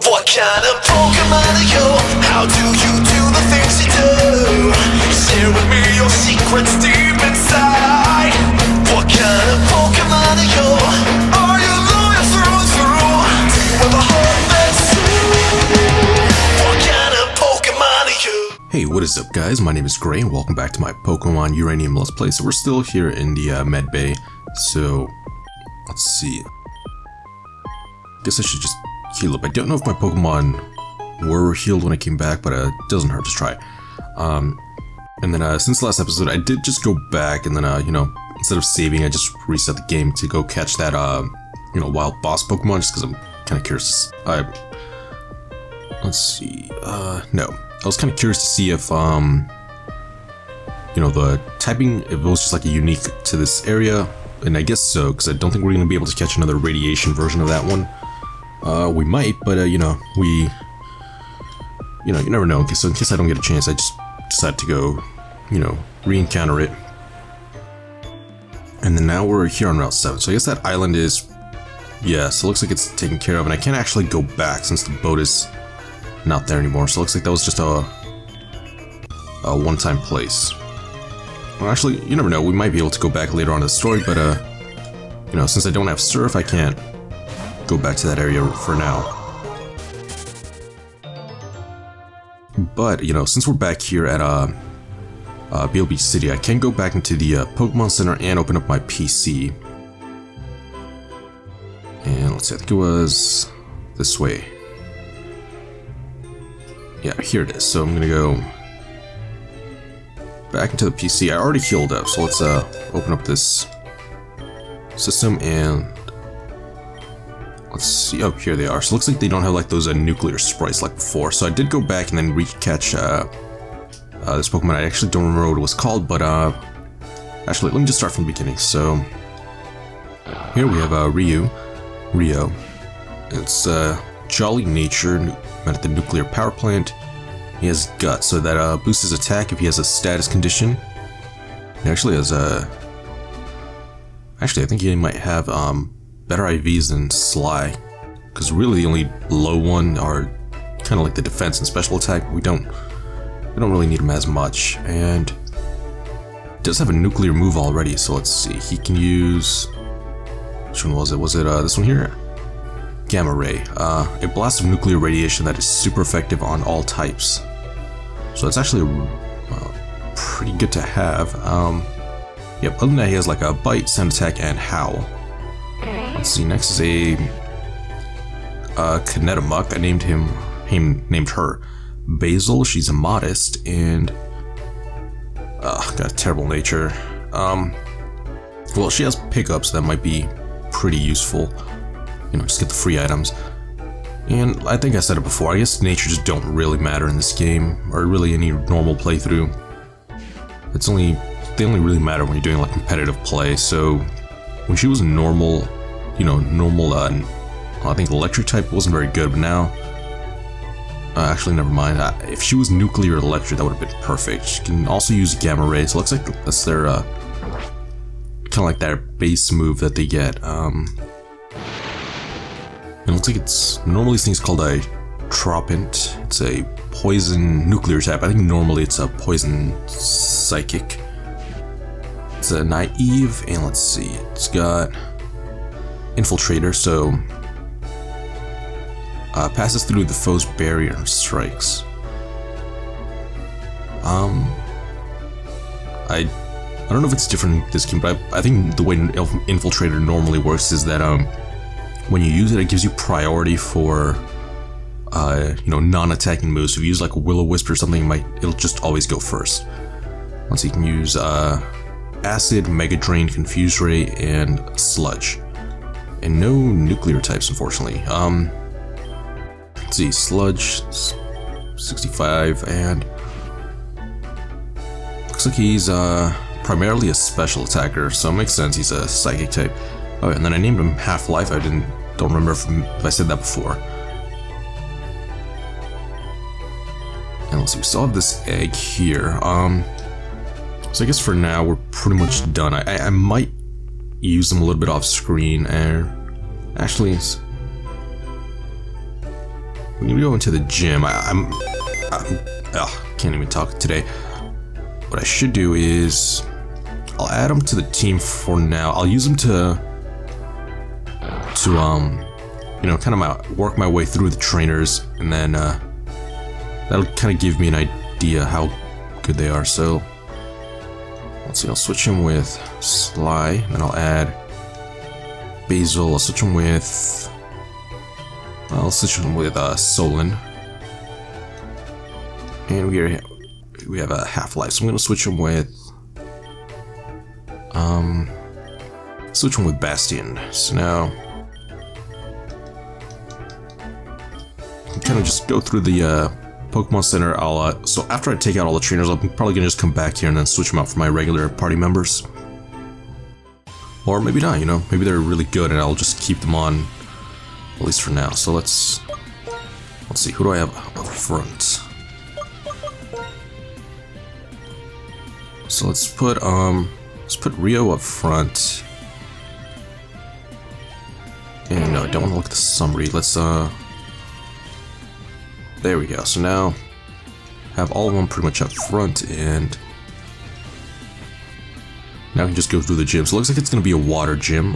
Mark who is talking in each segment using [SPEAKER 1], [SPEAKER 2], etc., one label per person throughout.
[SPEAKER 1] What kind of Pokemon are you? How do you do the things you do? Share with me your secrets deep inside. What kind of Pokemon are you? Are you loyal through and through? Do you have a heart that's true? What kind of Pokemon are you?
[SPEAKER 2] Hey, what is up guys? My name is Gray and welcome back to my Pokemon Uranium Let's Play. So we're still here in the Med Bay. So, let's see. Guess I should just heal up. I don't know if my Pokemon were healed when I came back, but it doesn't hurt to try. And then since the last episode, I did just go back and then, instead of saving, I just reset the game to go catch that, wild boss Pokemon, just because I'm kind of curious. Let's see. No. I was kind of curious to see if, the typing, if it was just like a unique to this area. And I guess so, because I don't think we're going to be able to catch another radiation version of that one. We might, but, you never know. So in case I don't get a chance, I just decided to go, re-encounter it. And then now we're here on Route 7. So I guess that island is, yeah, so it looks like it's taken care of. And I can't actually go back since the boat is not there anymore. So it looks like that was just a one-time place. Well, actually, you never know. We might be able to go back later on in the story, but, since I don't have surf, I can't go back to that area for now. But, since we're back here at, BLB City, I can go back into the, Pokemon Center and open up my PC. And let's see, I think it was this way. Yeah, here it is. So I'm gonna go back into the PC. I already healed up, so let's open up this system and let's see. Oh, here they are. So it looks like they don't have like those nuclear sprites like before. So I did go back and then catch this Pokemon. I actually don't remember what it was called, but actually let me just start from the beginning. So here we have Rio. It's jolly nature, met at the nuclear power plant. He has guts, so that boosts his attack if he has a status condition. He actually has actually, I think he might have better IVs than Sly, because really the only low one are kind of like the defense and special attack. We don't really need him as much, and he does have a nuclear move already. So let's see. He can use, which one was it? Was it this one here? Gamma Ray, a blast of nuclear radiation that is super effective on all types. So it's actually pretty good to have. Yep, other than that, he has like a bite, sand attack, and howl. Let's see, next is a Kinetamuk. I named her Basil. She's a modest and got a terrible nature. Well, she has pickups that might be pretty useful. Just get the free items. And I think I said it before, I guess nature just don't really matter in this game, or really any normal playthrough. They only really matter when you're doing like competitive play. So when she was normal, I think electric type wasn't very good, but now, actually never mind. If she was nuclear electric, that would have been perfect. She can also use gamma rays. So it looks like that's their, kind of like their base move that they get. It looks like it's normally these things called a Tropint. It's a poison nuclear type. I think normally it's a poison psychic. It's a naive, and let's see, it's got infiltrator, so passes through the foe's barrier and strikes. I don't know if it's different in this game, but I think the way infiltrator normally works is that when you use it, it gives you priority for, non-attacking moves. So if you use like a Will-O-Wisp or something, it'll just always go first. Let's see, you can use Acid, Mega Drain, Confuse Ray, and Sludge. And no nuclear types, unfortunately. Let's see, Sludge, 65, and looks like he's primarily a special attacker, so it makes sense he's a psychic type. Oh, and then I named him Half-Life. I don't remember if I said that before. And let's see, we still have this egg here. So I guess for now we're pretty much done. I might use them a little bit off screen, and actually, when you go into the gym, can't even talk today. What I should do is I'll add them to the team for now. I'll use them to kind of work my way through the trainers, and then that'll kind of give me an idea how good they are. So let's see, I'll switch him with Sly, and then I'll add Basil. I'll switch him with Solon, and we have a Half-Life. So I'm gonna switch him with Bastion. So now kind of just go through the Pokemon Center. So after I take out all the trainers, I'm probably gonna just come back here and then switch them out for my regular party members. Or maybe not, maybe they're really good and I'll just keep them on, at least for now. So let's see, who do I have up front? So let's put Rio up front. And no, I don't want to look at the summary. Let's there we go. So now have all of them pretty much up front, and now I can just go through the gym. So it looks like it's gonna be a water gym.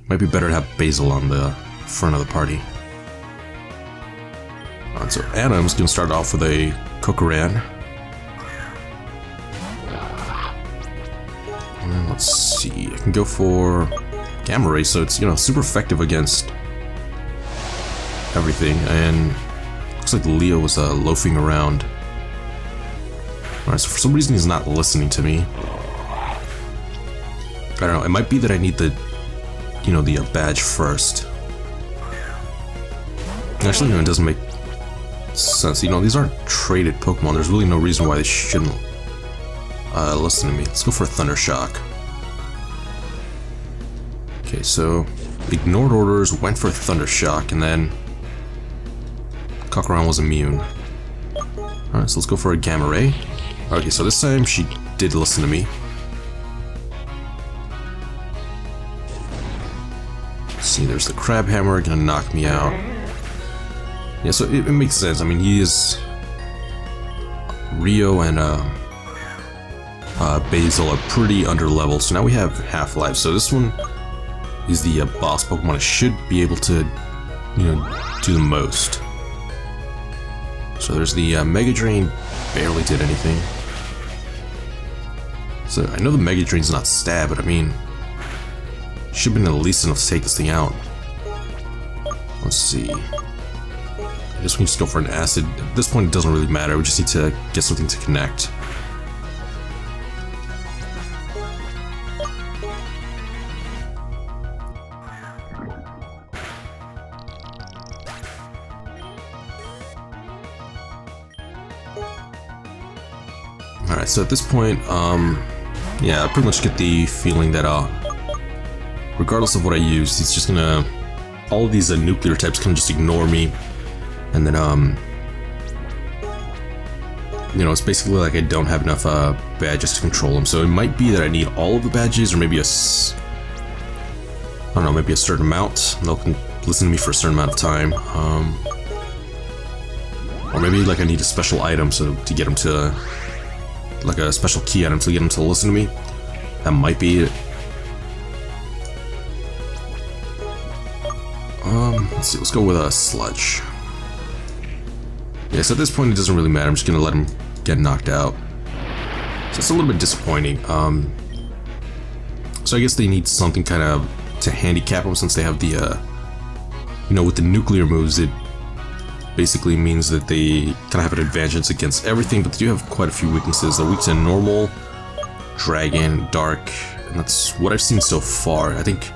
[SPEAKER 2] Might be better to have Basil on the front of the party. Alright, so Adam's gonna start off with a Kokoran. And let's see, I can go for Gamma Ray, so it's super effective against everything, and looks like Leo was loafing around. Alright, so for some reason he's not listening to me. I don't know, it might be that I need the badge first. Actually, it doesn't make sense. These aren't traded Pokemon. There's really no reason why they shouldn't listen to me. Let's go for a Thunder Shock. Okay, so ignored orders, went for a Thunder Shock, and then Kokoran was immune. Alright, so let's go for a Gamma Ray. Okay, so this time she did listen to me. Let's see, there's the Crab Hammer, gonna knock me out. Yeah, so it makes sense. I mean, he is... Rio and Basil are pretty underleveled, so now we have Half-Life. So this one is the boss Pokemon. It should be able to, do the most. So there's the Mega Drain, barely did anything. So I know the Mega Drain's not stab, but I mean, should have been at least enough to take this thing out. Let's see. I guess we can just go for an Acid. At this point, it doesn't really matter. We just need to get something to connect. Alright, so at this point, yeah, I pretty much get the feeling that, regardless of what I use, he's just gonna... all of these nuclear types can just ignore me. And then, it's basically like I don't have enough badges to control him. So it might be that I need all of the badges, or maybe I don't know, maybe a certain amount. They'll listen to me for a certain amount of time. Or maybe like I need a special item to get him to... like a special key item to get him to listen to me. That might be it. Let's see, let's go with a Sludge. Yeah, so at this point it doesn't really matter. I'm just gonna let him get knocked out. So it's a little bit disappointing. So I guess they need something kind of to handicap him, since they have the, with the nuclear moves, it basically means that they kind of have an advantage against everything, but they do have quite a few weaknesses. They're weak to normal, dragon, dark, and that's what I've seen so far. I think,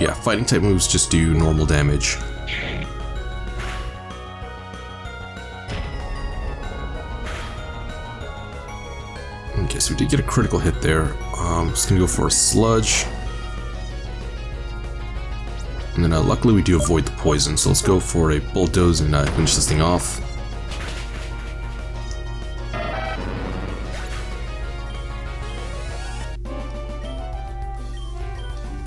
[SPEAKER 2] yeah, fighting type moves just do normal damage. Okay, so we did get a critical hit there. Just gonna go for a Sludge. And then luckily we do avoid the poison, so let's go for a Bulldoze and finish this thing off.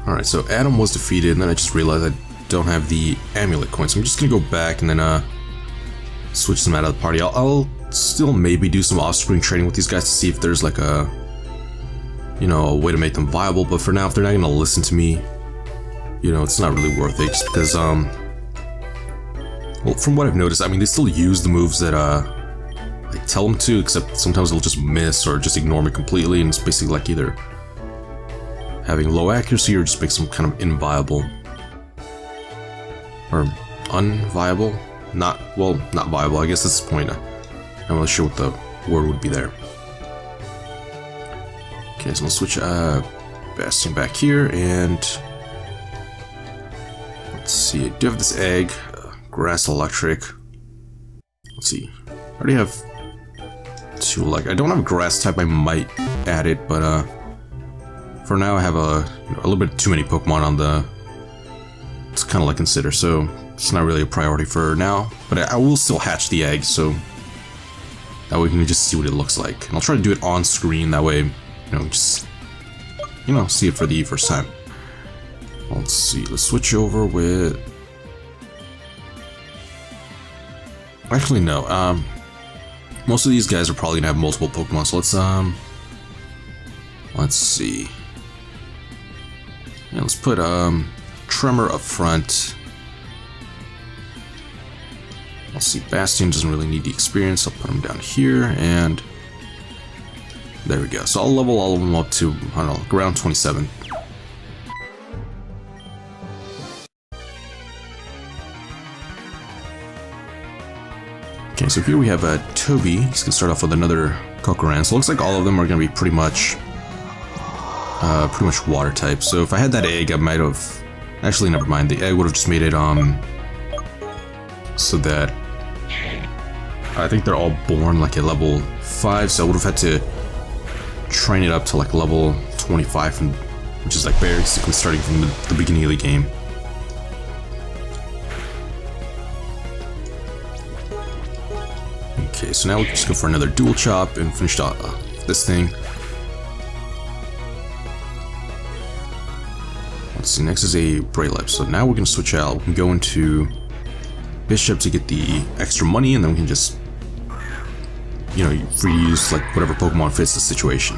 [SPEAKER 2] Alright, Alright, so Adam was defeated, and then I just realized I don't have the amulet coin, so I'm just gonna go back and then switch them out of the party. I'll still maybe do some off-screen trading with these guys to see if there's like a, you know, a way to make them viable, but for now, if they're not gonna listen to me, you know, it's not really worth it, just because, well, from what I've noticed, I mean, they still use the moves that, I tell them to, except sometimes they'll just miss or just ignore me completely, and it's basically like either having low accuracy or just makes them kind of inviable. Or unviable? Not viable, I guess that's the point. I'm not really sure what the word would be there. Okay, so we'll switch Bastion back here, and let's see, I do have this egg, grass electric. Let's see, I already have two electric. I don't have a grass type, I might add it, but for now I have a little bit too many Pokemon on the, it's kind of like consider, so it's not really a priority for now, but I will still hatch the egg, so that way we can just see what it looks like. And I'll try to do it on screen, that way, you know, just, you know, see it for the first time. Let's see, let's switch over with... Actually, no, most of these guys are probably gonna have multiple Pokemon, so let's see. Yeah, let's put, Tremor up front. Let's see, Bastion doesn't really need the experience. I'll put him down here, and there we go. So I'll level all of them up to, I don't know, like around 27. Okay, so here we have Toby. He's gonna start off with another Kokoran. So it looks like all of them are gonna be pretty much water type. So if I had that egg, I might have. Actually, never mind. The egg would have just made it so that I think they're all born like at level 5. So I would have had to train it up to like level 25, which is like basically starting from the beginning of the game. Okay, so now we can just go for another dual chop and finish off this thing. Let's see, next is a Braylep. So now we're going to switch out. We can go into Bishop to get the extra money, and then we can just, you know, free use like whatever Pokemon fits the situation.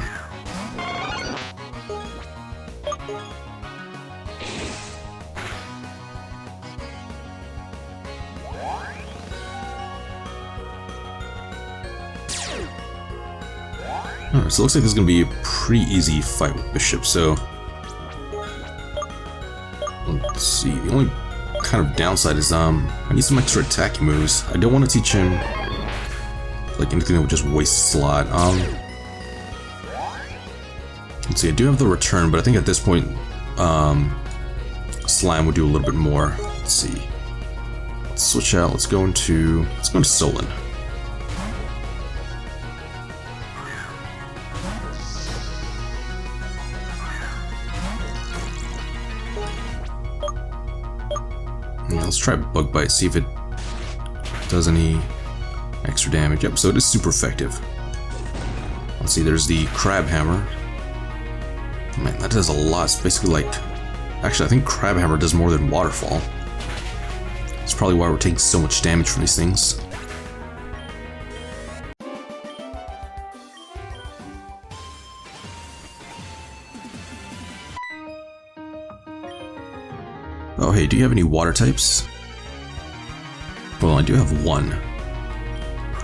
[SPEAKER 2] Alright, so it looks like this is going to be a pretty easy fight with Bishop, so let's see, the only kind of downside is I need some extra attacking moves. I don't want to teach him like anything that would just waste a slot. Let's see, I do have the return, but I think at this point Slime would do a little bit more. Let's see. Let's switch out, let's go into Solon. Let's try Bug Bite, see if it does any extra damage. Yep, so it is super effective. Let's see, there's the Crab Hammer. Man, that does a lot. It's basically like... Actually, I think Crab Hammer does more than Waterfall. That's probably why we're taking so much damage from these things. Oh hey, do you have any water types? Well, I do have one.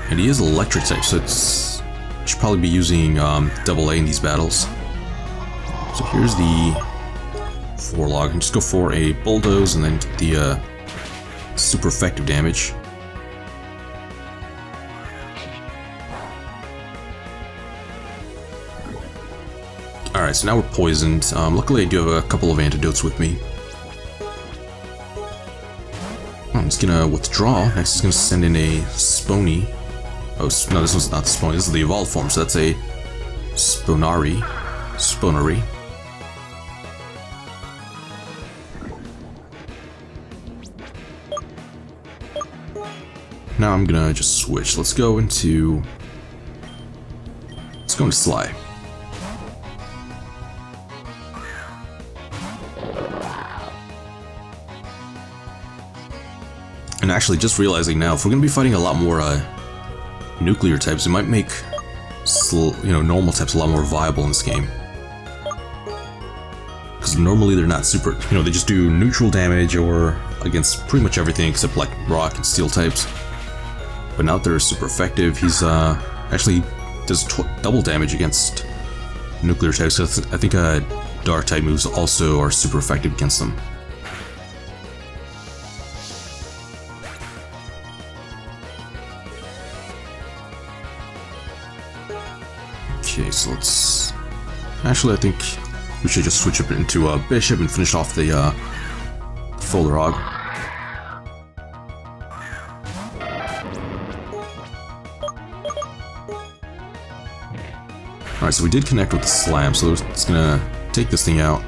[SPEAKER 2] And he is electric type, so I should probably be using double A in these battles. So here's the Forlog. I can just go for a Bulldoze and then get the super effective damage. Alright, so now we're poisoned. Luckily I do have a couple of antidotes with me. I'm just gonna withdraw. Next, he's gonna send in a Spony. Oh, no, this one's not the Spony. This is the evolved form, so that's a Spoonery. Now I'm gonna just switch. Let's go into Sly. And actually, just realizing now, if we're going to be fighting a lot more nuclear types, it might make normal types a lot more viable in this game. Because normally they're not super, they just do neutral damage or against pretty much everything except like rock and steel types. But now that they're super effective, he's actually does double damage against nuclear types. So I think dark type moves also are super effective against them. Okay, so let's... Actually, I think we should just switch up into Bishop and finish off the Folrog. Alright, so we did connect with the Slam, so it's gonna take this thing out.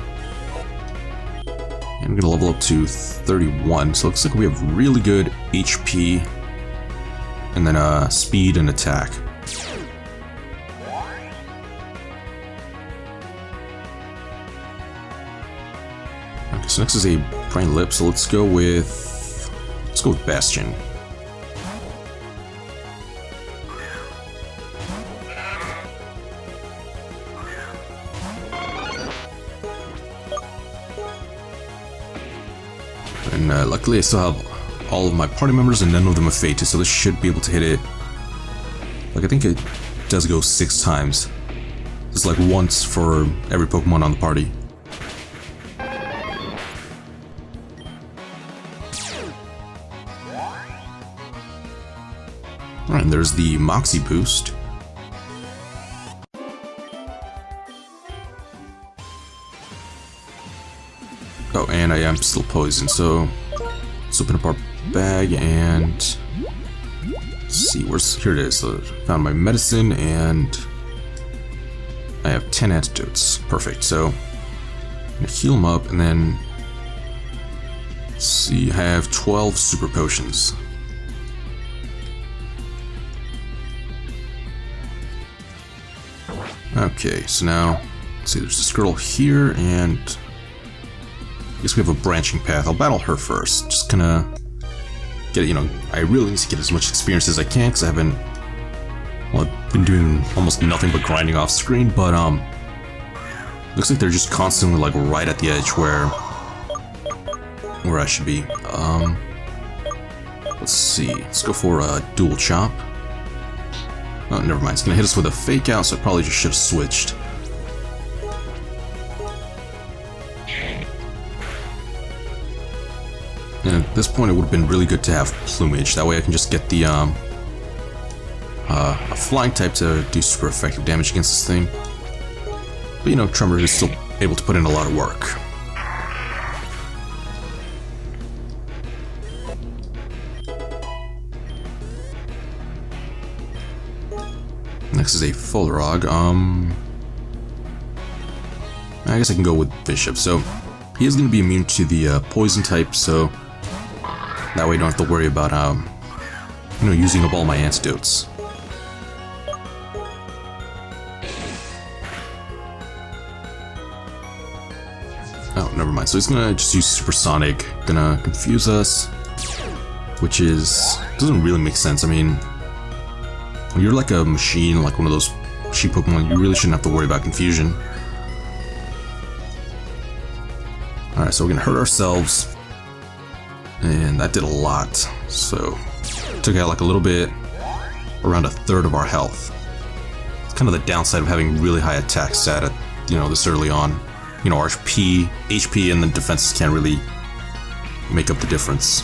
[SPEAKER 2] And we're gonna level up to 31, so it looks like we have really good HP, and then speed and attack. Okay, so next is a Brain Lip, so let's go with Bastion. And luckily I still have all of my party members and none of them have fated, so this should be able to hit it. Like, I think it does go 6 times. It's like once for every Pokemon on the party. Alright, and there's the Moxie boost. Oh, and I am still poisoned, so let's open up our bag and let's see, here it is. So I found my medicine and I have 10 antidotes. Perfect. So I'm gonna heal them up, and then let's see, I have 12 super potions. Okay, so now let's see, there's this girl here, and I guess we have a branching path. I'll battle her first. Just gonna get, I really need to get as much experience as I can because I haven't, well, I've been doing almost nothing but grinding off screen, but looks like they're just constantly like right at the edge where I should be. Let's see, let's go for a dual chop. Oh, never mind, it's gonna hit us with a fake out, so I probably just should have switched. And at this point, it would have been really good to have Plumage. That way I can just get the a flying type to do super effective damage against this thing. But Tremor is still able to put in a lot of work. Next is a Folrog. I guess I can go with Bishop. So he is going to be immune to the poison type, so that way I don't have to worry about using up all my antidotes. Oh, never mind. So he's gonna just use Supersonic, gonna confuse us, which doesn't really make sense. I mean, when you're like a machine, like one of those sheep Pokemon, you really shouldn't have to worry about confusion. Alright, so we're gonna hurt ourselves, and that did a lot. So took out like a little bit, around a third of our health. It's kind of the downside of having really high attack stat at this early on. Our HP and the defenses can't really make up the difference.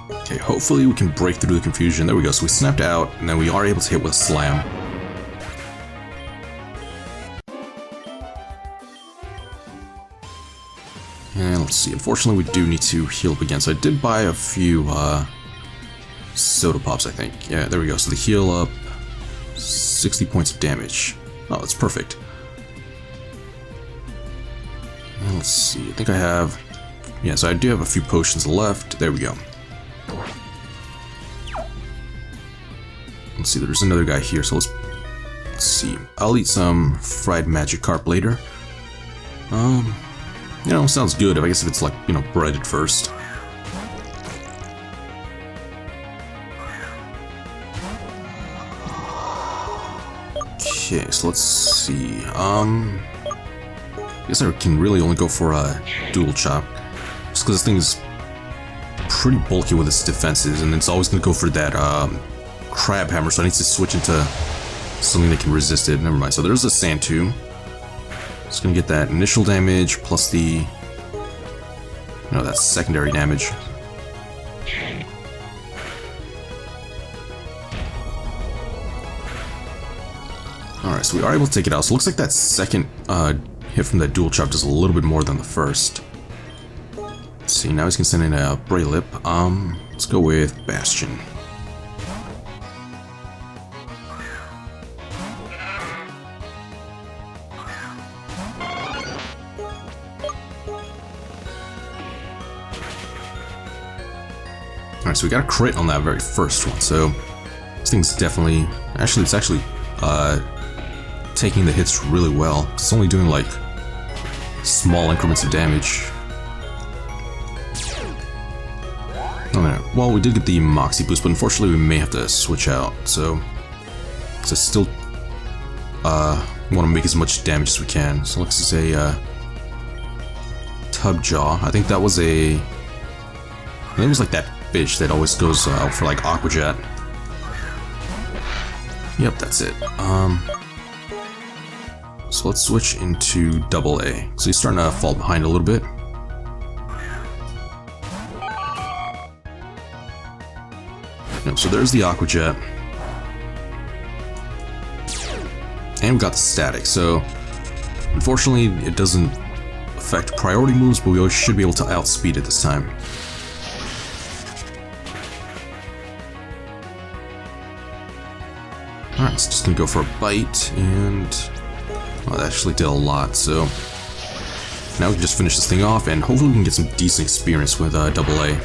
[SPEAKER 2] Okay, hopefully we can break through the confusion. There we go. So we snapped out, and then we are able to hit with a Slam. And let's see. Unfortunately, we do need to heal up again. So I did buy a few Soda Pops, I think. Yeah, there we go. So the heal up, 60 points of damage. Oh, that's perfect. And let's see. I think I have... Yeah, so I do have a few potions left. There we go. Let's see, there's another guy here, so let's Let's see. I'll eat some fried magic carp later. You know, sounds good. I guess if it's like, you know, breaded first. Okay, so let's see. I guess I can really only go for a dual chop, just because this thing is pretty bulky with its defenses, and it's always gonna go for that crab hammer. So I need to switch into something that can resist it. Never mind. So there's a sand tomb. It's gonna get that initial damage plus the, no, that's secondary damage. Alright, so we are able to take it out. So it looks like that second hit from that dual chop does a little bit more than the first. Let's see, now he's gonna send in a Braylip. Let's go with Bastion. Alright, so we got a crit on that very first one, so this thing's definitely, actually, it's actually taking the hits really well. It's only doing like small increments of damage. Oh no, well, we did get the Moxie boost, but unfortunately we may have to switch out, so I still want to make as much damage as we can. So let's say Tub Jaw. I think that was I think it was like that fish that always goes out for like Aqua Jet. Yep, that's it. So let's switch into Double A. So he's starting to fall behind a little bit. Yep, so there's the Aqua Jet. And we got the static, so unfortunately it doesn't affect priority moves, but we always should be able to outspeed it this time. Alright, so just gonna go for a bite, and well, that actually did a lot, so now we can just finish this thing off, and hopefully we can get some decent experience with Double A.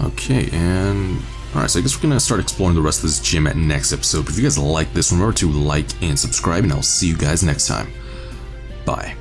[SPEAKER 2] Okay, and alright, so I guess we're gonna start exploring the rest of this gym at next episode. But if you guys like this, remember to like and subscribe, and I'll see you guys next time. Bye.